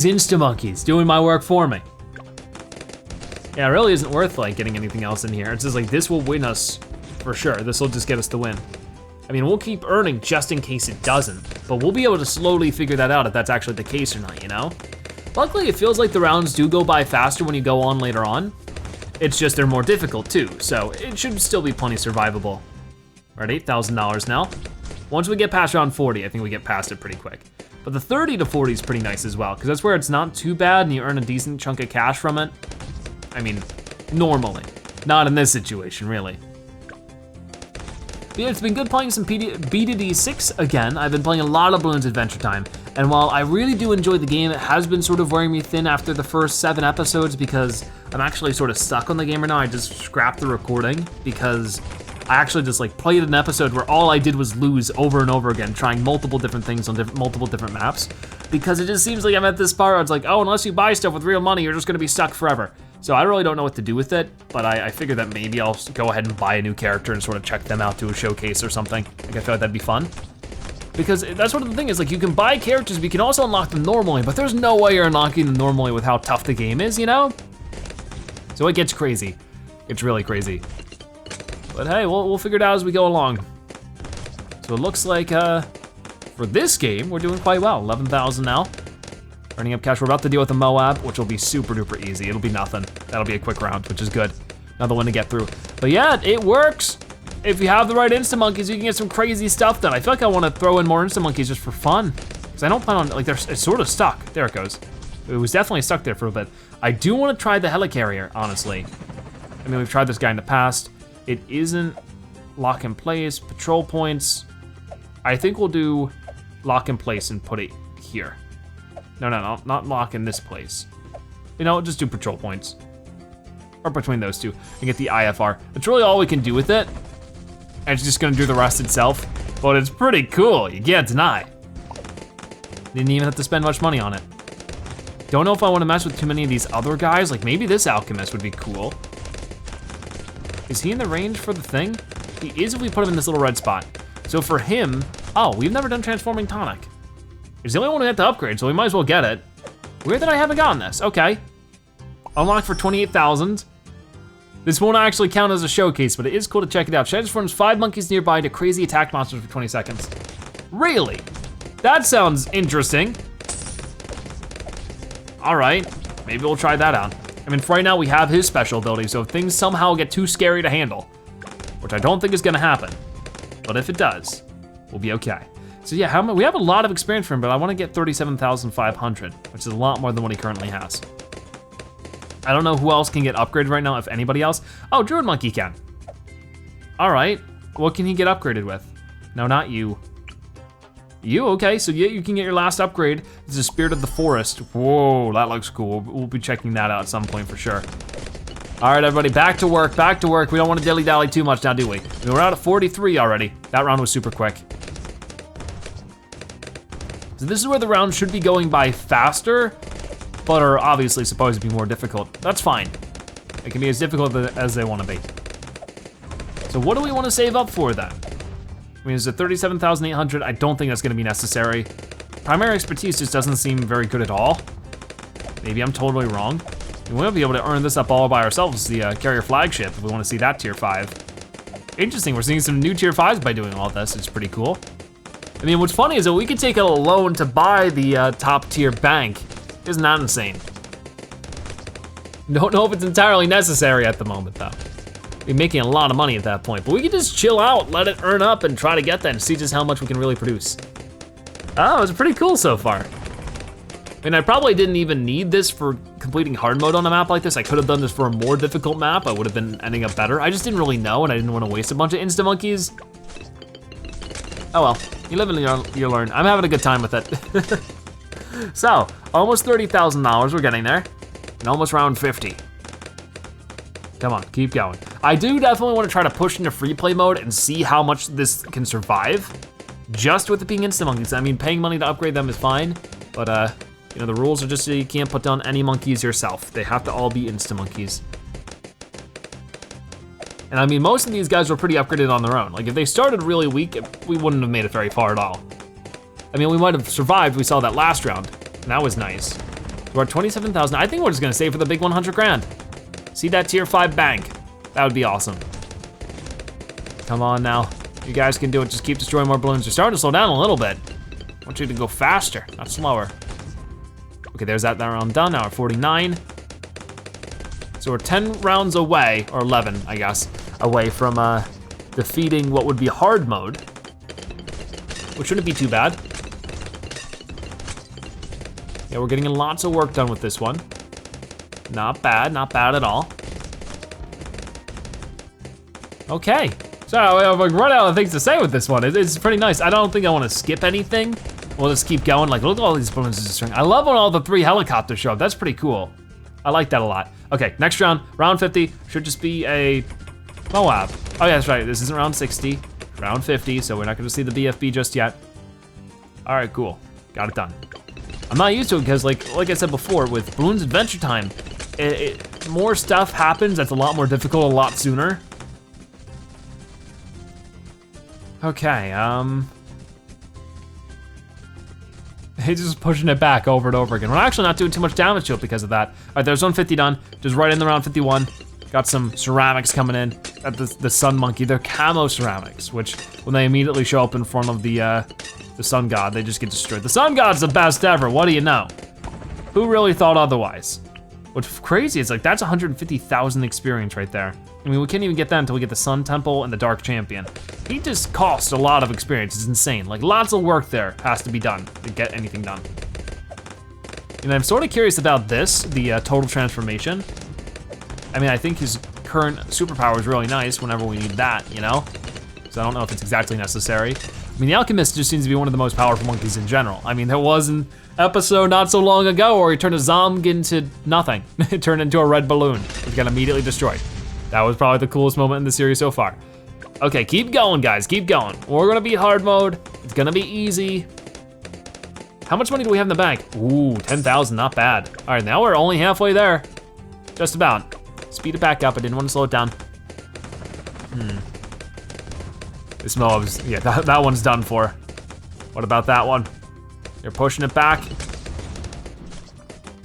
Insta Monkeys doing my work for me. Yeah, it really isn't worth like getting anything else in here. It's just like this will win us for sure. This will just get us the win. I mean, we'll keep earning just in case it doesn't, but we'll be able to slowly figure that out if that's actually the case or not, you know? Luckily, it feels like the rounds do go by faster when you go on later on. It's just they're more difficult too, so it should still be plenty survivable. We're at $8,000 now. Once we get past round 40, I think we get past it pretty quick. But the 30 to 40 is pretty nice as well, because that's where it's not too bad and you earn a decent chunk of cash from it. I mean, normally. Not in this situation, really. But yeah, it's been good playing some BDD6 again. I've been playing a lot of Bloons Adventure Time, and while I really do enjoy the game, it has been sort of wearing me thin after the first 7 episodes because I'm actually sort of stuck on the game right now. I just scrapped the recording because I actually just like played an episode where all I did was lose over and over again, trying multiple different things on multiple different maps, because it just seems like I'm at this part where it's like, oh, unless you buy stuff with real money, you're just gonna be stuck forever. So I really don't know what to do with it, but I figured that maybe I'll go ahead and buy a new character and sort of check them out to a showcase or something. Like I feel like that'd be fun. Because that's sort of the thing is like you can buy characters, but you can also unlock them normally, but there's no way you're unlocking them normally with how tough the game is, you know? So it gets crazy. It's really crazy. But hey, we'll figure it out as we go along. So it looks like for this game, we're doing quite well. 11,000 now. Earning up cash. We're about to deal with a Moab, which will be super duper easy. It'll be nothing. That'll be a quick round, which is good. Another one to get through. But yeah, it works. If you have the right Insta Monkeys, you can get some crazy stuff done. I feel like I want to throw in more Insta Monkeys just for fun. Because I don't plan on, like, it's sort of stuck. There it goes. It was definitely stuck there for a bit. I do want to try the helicarrier, honestly. I mean, we've tried this guy in the past. It isn't lock in place, patrol points. I think we'll do lock in place and put it here. No, not lock in this place. You know, just do patrol points. Or between those two, and get the IFR. That's really all we can do with it. And it's just gonna do the rest itself. But it's pretty cool, you can't deny. Didn't even have to spend much money on it. Don't know if I wanna mess with too many of these other guys. Like maybe this Alchemist would be cool. Is he in the range for the thing? He is if we put him in this little red spot. So for him, oh, we've never done Transforming Tonic. He's the only one who had to upgrade, so we might as well get it. Weird that I haven't gotten this, okay. Unlocked for 28,000. This won't actually count as a showcase, but it is cool to check it out. Transforms 5 monkeys nearby to crazy attack monsters for 20 seconds. Really? That sounds interesting. All right, maybe we'll try that out. I mean, for right now we have his special ability, so if things somehow get too scary to handle, which I don't think is gonna happen, but if it does, we'll be okay. So yeah, we have a lot of experience for him, but I wanna get 37,500, which is a lot more than what he currently has. I don't know who else can get upgraded right now, if anybody else. Oh, Druid Monkey can. All right, what can he get upgraded with? No, not you. You, okay, so yeah, you can get your last upgrade. It's the Spirit of the Forest. Whoa, that looks cool. We'll be checking that out at some point for sure. All right, everybody, back to work, back to work. We don't want to dilly-dally too much now, do we? We're out at 43 already. That round was super quick. So this is where the round should be going by faster, but are obviously supposed to be more difficult. That's fine. It can be as difficult as they want to be. So what do we want to save up for then? I mean, is it 37,800? I don't think that's gonna be necessary. Primary expertise just doesn't seem very good at all. Maybe I'm totally wrong. We won't be able to earn this up all by ourselves, the carrier flagship, if we wanna see that tier 5. Interesting, we're seeing some new tier 5s by doing all this. It's pretty cool. I mean, what's funny is that we could take out a loan to buy the top tier bank. Isn't that insane? Don't know if it's entirely necessary at the moment though. We're making a lot of money at that point, but we can just chill out, let it earn up and try to get that and see just how much we can really produce. Oh, it's pretty cool so far. I mean, I probably didn't even need this for completing hard mode on a map like this. I could have done this for a more difficult map. I would have been ending up better. I just didn't really know and I didn't want to waste a bunch of Insta Monkeys. Oh well, you live and you learn. I'm having a good time with it. So, almost $30,000, we're getting there. And almost round 50. Come on, keep going. I do definitely want to try to push into free play mode and see how much this can survive. Just with it being Insta Monkeys. I mean, paying money to upgrade them is fine, but you know, the rules are just so you can't put down any monkeys yourself. They have to all be Insta Monkeys. And I mean, most of these guys were pretty upgraded on their own. Like if they started really weak, we wouldn't have made it very far at all. I mean, we might have survived, we saw that last round, and that was nice. We're at 27,000, I think we're just gonna save for the big 100 grand. See that tier 5 bank? That would be awesome. Come on now, you guys can do it, just keep destroying more balloons. You're starting to slow down a little bit. I want you to go faster, not slower. Okay, there's that round done, now we're 49. So we're 10 rounds away, or 11, I guess, away from defeating what would be hard mode, which shouldn't be too bad. Yeah, we're getting lots of work done with this one. Not bad at all. Okay, so I've run out of things to say with this one. It's pretty nice. I don't think I want to skip anything. We'll just keep going. Like, look at all these balloons just string. I love when all the 3 helicopters show up. That's pretty cool. I like that a lot. Okay, next round, round 50, should just be a Moab. Oh yeah, that's right, this isn't round 60, round 50, so we're not gonna see the BFB just yet. All right, cool, got it done. I'm not used to it because like I said before, with Bloons Adventure Time, more stuff happens that's a lot more difficult a lot sooner. Okay, he's just pushing it back over and over again. We're actually not doing too much damage to it because of that. All right, there's zone 50 done. Just right in the round 51. Got some ceramics coming in at the Sun Monkey. They're camo ceramics, which when they immediately show up in front of the Sun God, they just get destroyed. The Sun God's the best ever, what do you know? Who really thought otherwise? What's crazy is like that's 150,000 experience right there. I mean, we can't even get that until we get the Sun Temple and the Dark Champion. He just costs a lot of experience, it's insane. Like lots of work there has to be done to get anything done. And I'm sort of curious about this, the total transformation. I mean, I think his current superpower is really nice whenever we need that, you know? So I don't know if it's exactly necessary. I mean, the Alchemist just seems to be one of the most powerful monkeys in general. I mean, there was an episode not so long ago where he turned a zombie into nothing. It turned into a red balloon, which got immediately destroyed. That was probably the coolest moment in the series so far. Okay, keep going, guys, keep going. We're gonna be hard mode, it's gonna be easy. How much money do we have in the bank? Ooh, 10,000, not bad. All right, now we're only halfway there. Just about. Speed it back up, I didn't want to slow it down. This mob's, yeah, that one's done for. What about that one? You're pushing it back.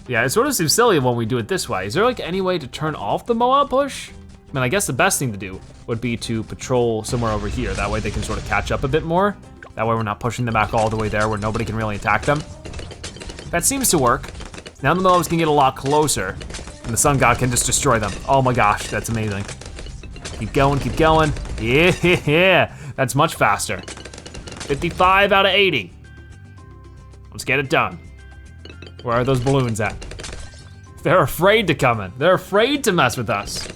Yeah, it sort of seems silly when we do it this way. Is there like any way to turn off the Moab push? I mean, I guess the best thing to do would be to patrol somewhere over here. That way they can sort of catch up a bit more. That way we're not pushing them back all the way there where nobody can really attack them. That seems to work. Now the Moabs can get a lot closer and the Sun God can just destroy them. Oh my gosh, that's amazing. Keep going, keep going. Yeah, that's much faster. 55 out of 80. Let's get it done. Where are those balloons at? They're afraid to come in. They're afraid to mess with us.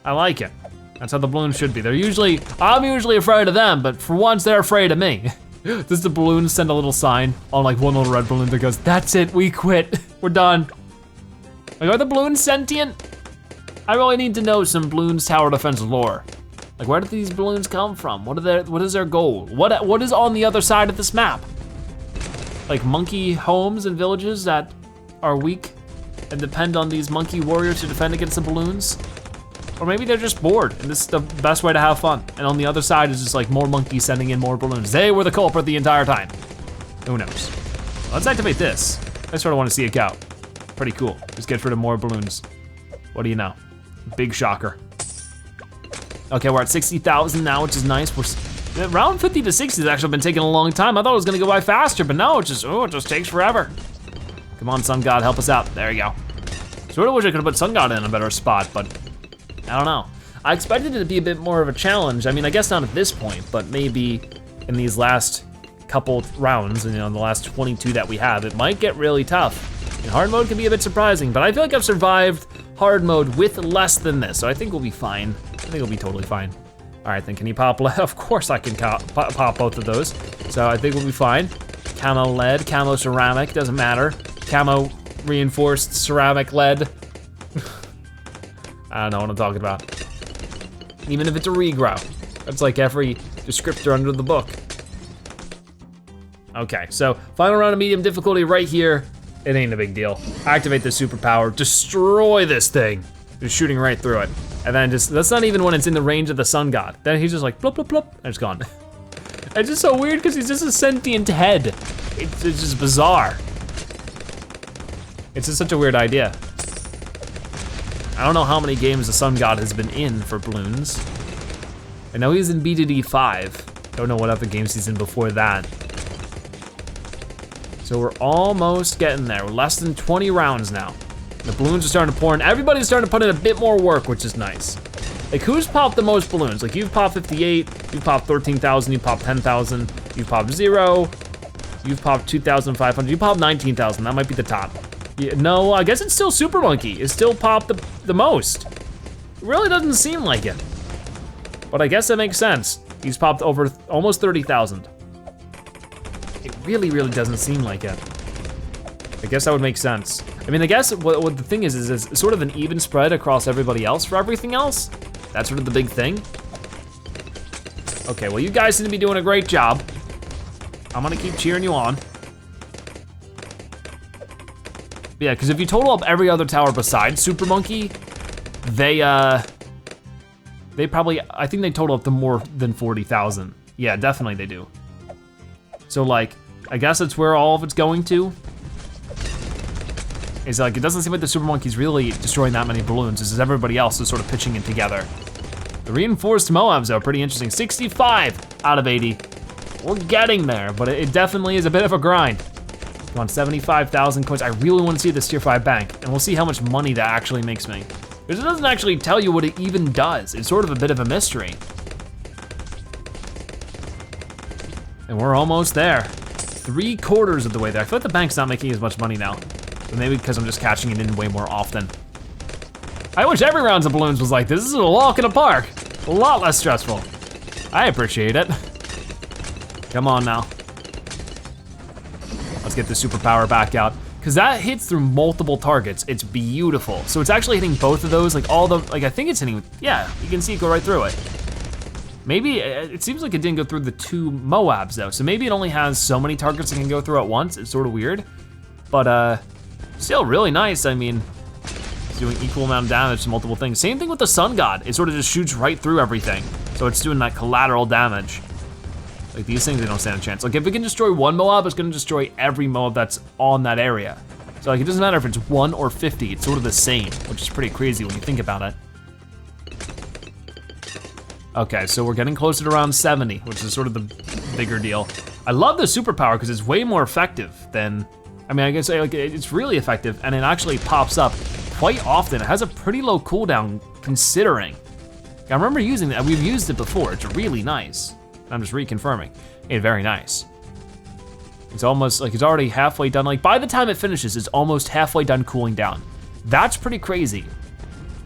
I like it. That's how the balloons should be. I'm usually afraid of them, but for once they're afraid of me. Does the balloon send a little sign on like one little red balloon that goes, that's it, we quit, we're done. Like, are the balloons sentient? I really need to know some Bloons Tower Defense lore. Like, where did these balloons come from? What is their goal? What is on the other side of this map? Like monkey homes and villages that are weak and depend on these monkey warriors to defend against the balloons? Or maybe they're just bored and this is the best way to have fun. And on the other side is just like more monkeys sending in more balloons. They were the culprit the entire time. Who knows? Let's activate this. I sort of want to see it go. Pretty cool. Just gets rid of more balloons. What do you know? Big shocker. Okay, we're at 60,000 now, which is nice. Round 50 to 60 has actually been taking a long time. I thought it was gonna go by faster, but no, it just takes forever. Come on, Sun God, help us out. There you go. Sort of wish I could have put Sun God in a better spot, but I don't know. I expected it to be a bit more of a challenge. I mean, I guess not at this point, but maybe in these last couple rounds, you know, in the last 22 that we have, it might get really tough. And hard mode can be a bit surprising, but I feel like I've survived hard mode with less than this, so I think we'll be fine. I think we'll be totally fine. All right, then can you pop lead? Of course I can pop both of those. So I think we'll be fine. Camo lead, camo ceramic, doesn't matter. Camo reinforced ceramic lead. I don't know what I'm talking about. Even if it's a regrow. That's like every descriptor under the book. Okay, so final round of medium difficulty right here. It ain't a big deal. Activate the superpower, destroy this thing. Just shooting right through it. And then that's not even when it's in the range of the sun god. Then he's just like, blop, blop, blop, and it's gone. It's just so weird because he's just a sentient head. It's just bizarre. It's just such a weird idea. I don't know how many games the sun god has been in for Bloons. I know he's in BDD 5. Don't know what other games he's in before that. So we're almost getting there. We're less than 20 rounds now. The balloons are starting to pour in. Everybody's starting to put in a bit more work, which is nice. Like, who's popped the most balloons? Like, you've popped 58, you've popped 13,000, you've popped 10,000, you've popped 0, you've popped 2,500, you popped 19,000, that might be the top. Yeah, no, I guess it's still Super Monkey. It's still popped the most. It really doesn't seem like it. But I guess that makes sense. He's popped over almost 30,000. It really, really doesn't seem like it. I guess that would make sense. I mean, I guess what the thing is it's sort of an even spread across everybody else for everything else. That's sort of the big thing. Okay, well, you guys seem to be doing a great job. I'm gonna keep cheering you on. Yeah, because if you total up every other tower besides Super Monkey, they probably, I think they total up to more than 40,000. Yeah, definitely they do. So like, I guess that's where all of it's going to. Is like, it doesn't seem like the Super Monkey's really destroying that many balloons. This is everybody else is sort of pitching in together. The reinforced Moabs are pretty interesting. 65 out of 80. We're getting there, but it definitely is a bit of a grind. Come on, 75,000 coins. I really want to see this tier 5 bank, and we'll see how much money that actually makes me. Because it doesn't actually tell you what it even does. It's sort of a bit of a mystery. And we're almost there. 3/4 of the way there. I feel like the bank's not making as much money now. But maybe because I'm just catching it in way more often. I wish every round of balloons was like this. This is a walk in a park. A lot less stressful. I appreciate it. Come on now. Let's get the superpower back out. Cause that hits through multiple targets. It's beautiful. So it's actually hitting both of those, like all the, like I think it's hitting, yeah, you can see it go right through it. Maybe, it seems like it didn't go through the 2 Moabs though. So maybe it only has so many targets it can go through at once. It's sort of weird. But still really nice. I mean, it's doing equal amount of damage to multiple things. Same thing with the Sun God. It sort of just shoots right through everything. So it's doing that collateral damage. Like these things, they don't stand a chance. Like if it can destroy 1 Moab, it's gonna destroy every Moab that's on that area. So like it doesn't matter if it's 1 or 50, it's sort of the same, which is pretty crazy when you think about it. Okay, so we're getting closer to around 70, which is sort of the bigger deal. I love the superpower because it's way more effective than, I mean, I guess like it's really effective and it actually pops up quite often. It has a pretty low cooldown considering. I remember using it, we've used it before. It's really nice. I'm just reconfirming. It's very nice. It's almost like it's already halfway done. Like by the time it finishes, it's almost halfway done cooling down. That's pretty crazy.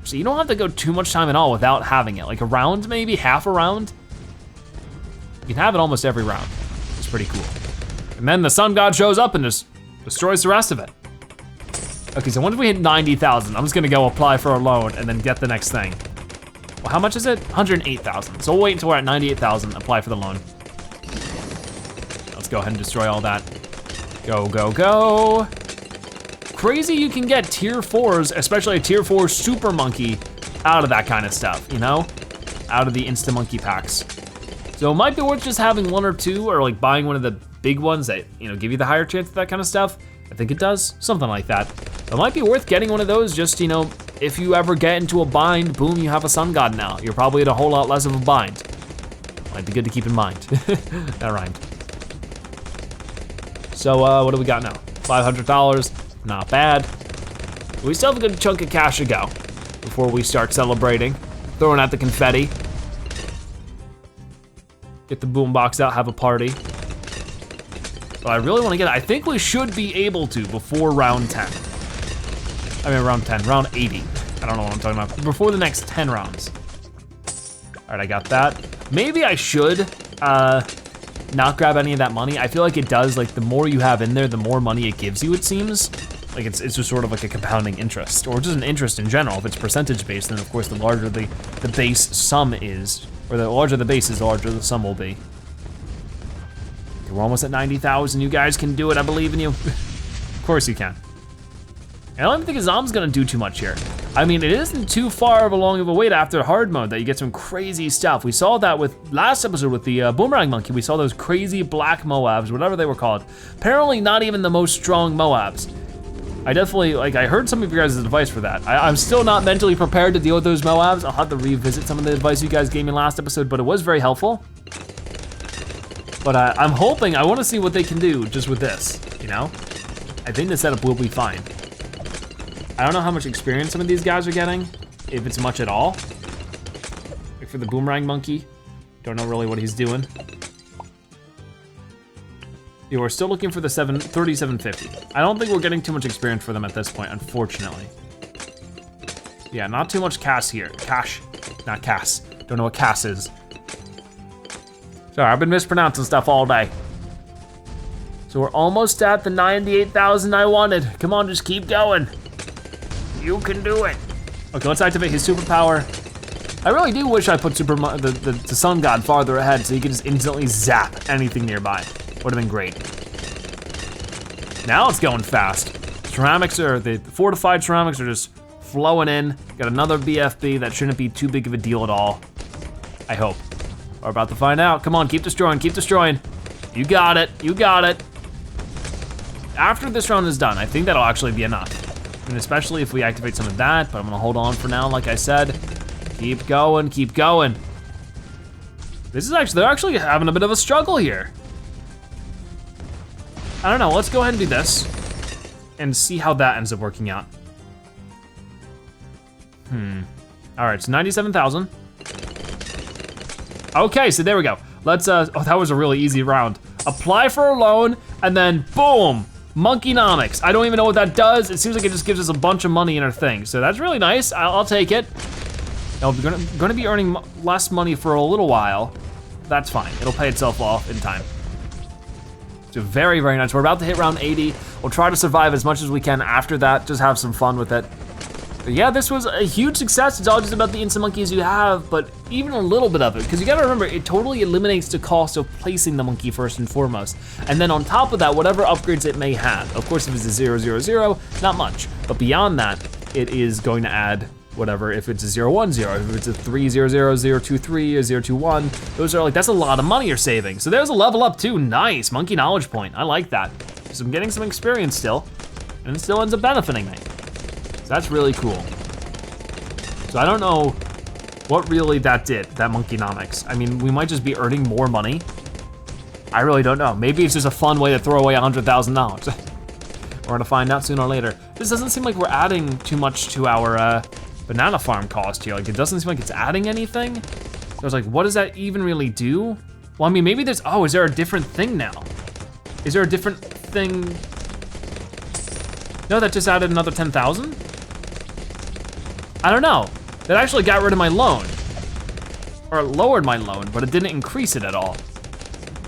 So you don't have to go too much time at all without having it. Like a round, maybe half a round. You can have it almost every round. It's pretty cool. And then the sun god shows up and just destroys the rest of it. Okay, so once we hit 90,000, I'm just gonna go apply for a loan and then get the next thing. Well, how much is it? 108,000. So we'll wait until we're at 98,000, apply for the loan. Let's go ahead and destroy all that. Go, go, go. Crazy you can get tier 4s, especially a tier 4 super monkey, out of that kind of stuff, you know? Out of the Insta Monkey packs. So it might be worth just having one or two, or like buying one of the big ones that, you know, give you the higher chance of that kind of stuff. I think it does, something like that. It might be worth getting one of those just, you know, if you ever get into a bind, boom, you have a sun god now. You're probably at a whole lot less of a bind. Might be good to keep in mind. That rhymed. So what do we got now? $500. Not bad. We still have a good chunk of cash to go before we start celebrating. Throwing out the confetti. Get the boombox out, have a party. But I really wanna get it. I think we should be able to before round 10. I mean round 10, round 80. I don't know what I'm talking about. Before the next 10 rounds. All right, I got that. Maybe I should not grab any of that money. I feel like it does, like the more you have in there, the more money it gives you, it seems. Like it's just sort of like a compounding interest, or just an interest in general. If it's percentage based, then of course the larger the base sum is, or the larger the base is, the larger the sum will be. Okay, we're almost at 90,000, you guys can do it, I believe in you. Of course you can. And I don't even think Azam's gonna do too much here. I mean, it isn't too far of a long of a wait after hard mode that you get some crazy stuff. We saw that with last episode with the Boomerang Monkey. We saw those crazy black Moabs, whatever they were called. Apparently not even the most strong Moabs. I definitely, like I heard some of you guys' advice for that. I'm still not mentally prepared to deal with those Moabs. I'll have to revisit some of the advice you guys gave me last episode, but it was very helpful. But I'm hoping, I wanna see what they can do just with this, you know? I think the setup will be fine. I don't know how much experience some of these guys are getting, if it's much at all. Like for the Boomerang Monkey, don't know really what he's doing. Yeah, we're still looking for the 3750. I don't think we're getting too much experience for them at this point, unfortunately. Yeah, not too much Cass here. Cash, not Cass. Don't know what Cass is. Sorry, I've been mispronouncing stuff all day. So we're almost at the 98,000 I wanted. Come on, just keep going. You can do it. Okay, let's activate his superpower. I really do wish I put the Sun God farther ahead so he could just instantly zap anything nearby. Would have been great. Now it's going fast. Ceramics are, the fortified ceramics are just flowing in. Got another BFB, that shouldn't be too big of a deal at all. I hope. We're about to find out. Come on, keep destroying, keep destroying. You got it, you got it. After this round is done, I think that'll actually be enough. And especially if we activate some of that, but I'm gonna hold on for now, like I said. Keep going, keep going. This is actually, they're actually having a bit of a struggle here. I don't know, let's go ahead and do this and see how that ends up working out. All right, so 97,000. Okay, so there we go. Let's, oh, that was a really easy round. Apply for a loan, and then boom, Monkeynomics. I don't even know what that does. It seems like it just gives us a bunch of money in our thing. So that's really nice, I'll take it. Now, we're gonna be earning less money for a little while. That's fine, it'll pay itself off in time. So very, very nice. We're about to hit round 80. We'll try to survive as much as we can after that, just have some fun with it. But yeah, this was a huge success. It's all just about the Insta Monkeys you have, but even a little bit of it, because you gotta remember, it totally eliminates the cost of placing the monkey first and foremost. And then on top of that, whatever upgrades it may have. Of course, if it's a 000, not much. But beyond that, it is going to add whatever, if it's a 010, if it's a 300, 023, or 021, those are like, that's a lot of money you're saving. So there's a level up too, nice, monkey knowledge point, I like that. So I'm getting some experience still, and it still ends up benefiting me. So that's really cool. So I don't know what really that did, that Monkeynomics. I mean, we might just be earning more money. I really don't know. Maybe it's just a fun way to throw away $100,000. We're gonna find out sooner or later. This doesn't seem like we're adding too much to our banana farm cost here. Like, it doesn't seem like it's adding anything. So I was like, what does that even really do? Well, I mean, maybe there's, oh, is there a different thing now? Is there a different thing? No, that just added another 10,000? I don't know. That actually got rid of my loan. Or it lowered my loan, but it didn't increase it at all.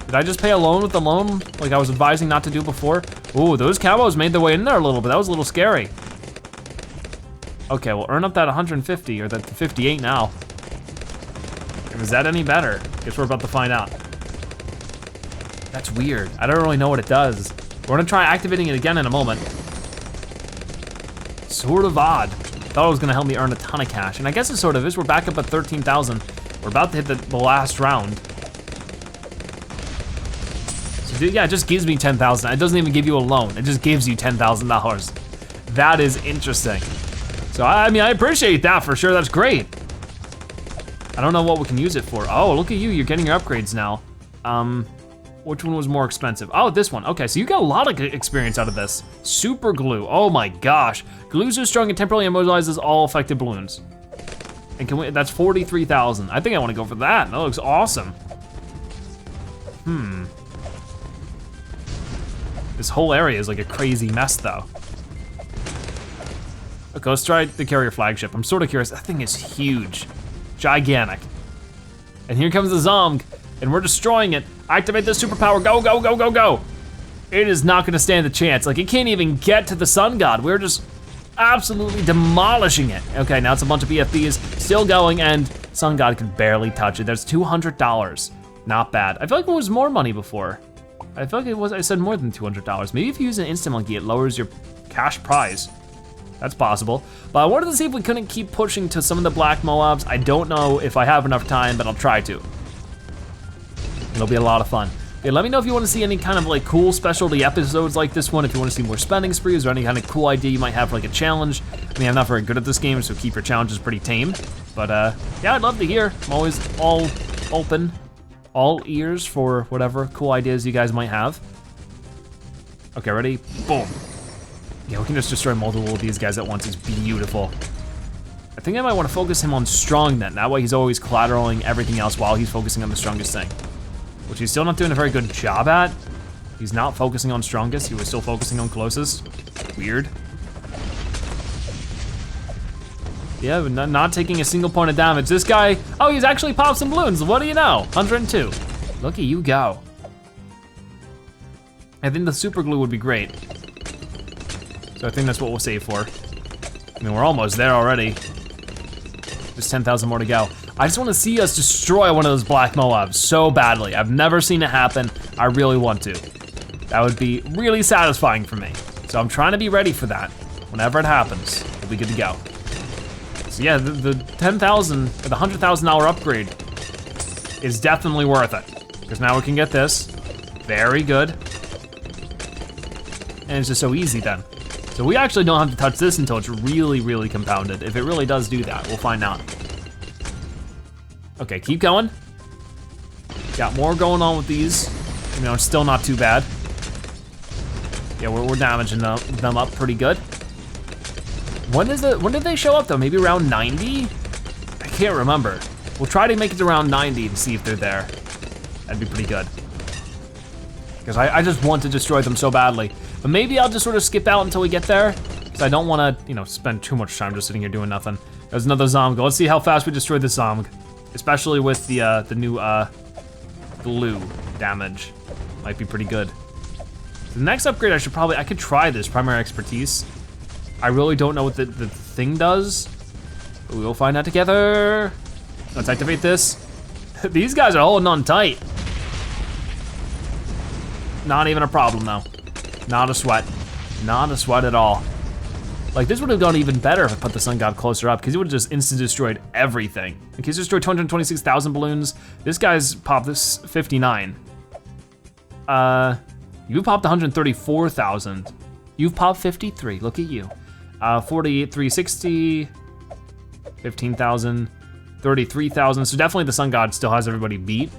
Did I just pay a loan with the loan like I was advising not to do before? Ooh, those cowboys made their way in there a little bit. That was a little scary. Okay, we'll earn up that 150 or that 58 now. Is that any better? Guess we're about to find out. That's weird. I don't really know what it does. We're gonna try activating it again in a moment. Sort of odd. Thought it was gonna help me earn a ton of cash, and I guess it sort of is. We're back up at 13,000. We're about to hit the last round. So yeah, it just gives me 10,000. It doesn't even give you a loan. It just gives you $10,000. That is interesting. So I mean, I appreciate that for sure. That's great. I don't know what we can use it for. Oh, look at you. You're getting your upgrades now. Which one was more expensive? Oh, this one. Okay, so you got a lot of experience out of this. Super glue. Oh my gosh. Glue so strong and temporarily immobilizes all affected balloons. And can we, that's 43,000. I think I wanna go for that. That looks awesome. This whole area is like a crazy mess though. Okay, let's try the carrier flagship. I'm sort of curious. That thing is huge, gigantic. And here comes the Zomg, and we're destroying it. Activate the superpower, go, go, go, go, go. It is not gonna stand a chance. Like, it can't even get to the Sun God. We're just absolutely demolishing it. Okay, now it's a bunch of BFBs still going, and Sun God can barely touch it. There's $200, not bad. I feel like it was more money before. I feel like it was, I said more than $200. Maybe if you use an Insta Monkey, it lowers your cash prize. That's possible. But I wanted to see if we couldn't keep pushing to some of the black Moabs. I don't know if I have enough time, but I'll try to. It'll be a lot of fun. Okay, let me know if you want to see any kind of like cool specialty episodes like this one, if you want to see more spending sprees or any kind of cool idea you might have for like a challenge. I mean, I'm not very good at this game, so keep your challenges pretty tame. But yeah, I'd love to hear. I'm always all open, all ears for whatever cool ideas you guys might have. Okay, ready? Boom. Yeah, we can just destroy multiple of these guys at once. It's beautiful. I think I might want to focus him on strong then. That way he's always collateralizing everything else while he's focusing on the strongest thing. Which he's still not doing a very good job at. He's not focusing on strongest, he was still focusing on closest. Weird. Yeah, but not taking a single point of damage. This guy, oh, he's actually popped some balloons. What do you know? 102. Look at you go. I think the super glue would be great. So I think that's what we'll save for. I mean, we're almost there already. Just 10,000 more to go. I just want to see us destroy one of those black Moabs so badly. I've never seen it happen. I really want to. That would be really satisfying for me. So I'm trying to be ready for that. Whenever it happens, we'll be good to go. So yeah, the 10,000, or the $100,000 upgrade is definitely worth it. Because now we can get this. Very good. And it's just so easy then. So we actually don't have to touch this until it's really, really compounded. If it really does do that, we'll find out. Okay, keep going. Got more going on with these. You know, it's still not too bad. Yeah, we're damaging them up pretty good. When did they show up though? Maybe around 90? I can't remember. We'll try to make it around 90 and see if they're there. That'd be pretty good. Because I just want to destroy them so badly. But maybe I'll just sort of skip out until we get there, because I don't want to, you know, spend too much time just sitting here doing nothing. There's another Zomg. Let's see how fast we destroy this Zomg, especially with the new glue damage. Might be pretty good. The next upgrade, I could try this primary expertise. I really don't know what the thing does. But we will find out together. Let's activate this. These guys are holding on tight. Not even a problem though. Not a sweat. Not a sweat at all. Like, this would have gone even better if I put the Sun God closer up, because he would have just instant destroyed everything. Like, he's destroyed 226,000 balloons. This guy's popped this 59. You popped 134,000. You've popped 53, look at you. 48, 360, 15,000, 33,000. So definitely the Sun God still has everybody beat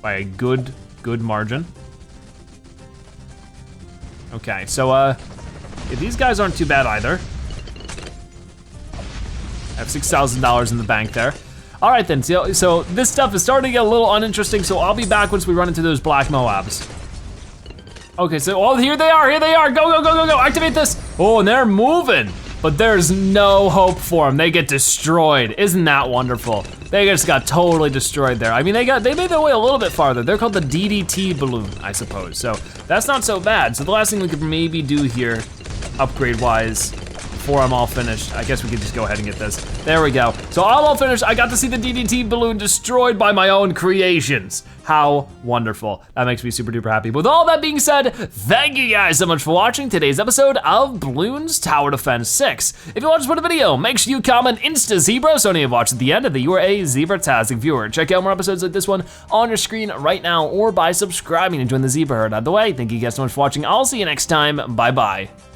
by a good margin. Okay, so yeah, these guys aren't too bad either. I have $6,000 in the bank there. All right then, so this stuff is starting to get a little uninteresting, so I'll be back once we run into those black Moabs. Okay, so, oh, here they are, go, activate this. Oh, and they're moving, but there's no hope for them. They get destroyed, isn't that wonderful? They just got totally destroyed there. I mean, they made their way a little bit farther. They're called the DDT balloon, I suppose. So that's not so bad. So the last thing we could maybe do here, upgrade-wise, before I'm all finished, I guess we could just go ahead and get this. There we go. So I'm all finished. I got to see the DDT balloon destroyed by my own creations. How wonderful. That makes me super duper happy. With all that being said, thank you guys so much for watching today's episode of Bloons Tower Defense 6. If you want to support the video, make sure you comment Insta Zebra so when you watch at the end of that you are a Zebra-tastic viewer. Check out more episodes like this one on your screen right now or by subscribing to join the Zebra Herd. Out of the way, thank you guys so much for watching. I'll see you next time. Bye-bye.